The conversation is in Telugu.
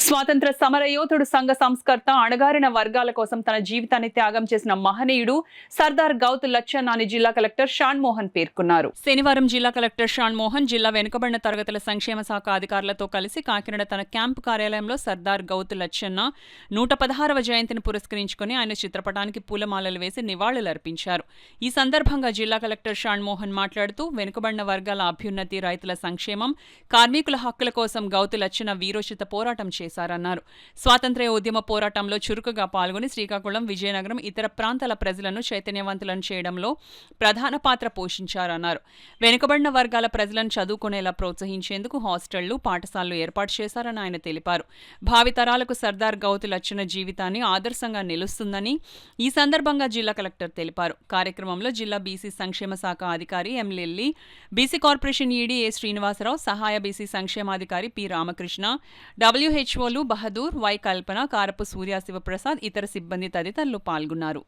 స్వాతంత్ర సమరయోధుడు, సంఘ సంస్కర్త, అణగారిన వర్గాల కోసం తన జీవితాన్ని త్యాగం చేసిన మహనీయుడు సర్దార్ గౌతు లచ్చన్న అని జిల్లా కలెక్టర్ షాన్ మోహన్ పేర్కొన్నారు. శనివారం జిల్లా కలెక్టర్ షాన్ మోహన్ జిల్లా వెనుకబడిన తరగతుల సంక్షేమ శాఖ అధికారులతో కలిసి కాకినాడ తన క్యాంపు కార్యాలయంలో సర్దార్ గౌతు లచ్చన్న 116వ జయంతిని పురస్కరించుకుని ఆయన చిత్రపటానికి పూలమాలలు వేసి నివాళులర్పించారు. ఈ సందర్భంగా జిల్లా కలెక్టర్ షాన్ మోహన్ మాట్లాడుతూ వెనుకబడిన వర్గాల అభ్యున్నతి, రైతుల సంక్షేమం, కార్మికుల హక్కుల కోసం గౌతు లచ్చన్న వీరోచిత పోరాటం చేశారన్నారు. స్వాతంత్ర్య ఉద్యమ పోరాటంలో చురుకుగా పాల్గొని శ్రీకాకుళం, విజయనగరం, ఇతర ప్రాంతాల ప్రజలను చైతన్యవంతులను చేయడంలో ప్రధాన పాత్ర పోషించారన్నారు. వెనుకబడిన వర్గాల ప్రజలను చదువుకునేలా ప్రోత్సహించేందుకు హాస్టళ్లు, పాఠశాలలు ఏర్పాటు చేశారని ఆయన తెలిపారు. భావితరాలకు సర్దార్ గౌతు లచ్చన్న జీవితాన్ని ఆదర్శంగా నిలుస్తుందని ఈ సందర్భంగా జిల్లా కలెక్టర్ తెలిపారు. కార్యక్రమంలో జిల్లా బీసీ సంక్షేమ శాఖ అధికారి M Lilly, BC corporation ED A Srinivasarao, సహాయ బీసీ సంక్షేమాధికారి పి రామకృష్ణ, WHOలు బహదూర్, వై కల్పన, కారపు సూర్య శివప్రసాద్, ఇతర సిబ్బంది తదితరులు పాల్గొన్నారు.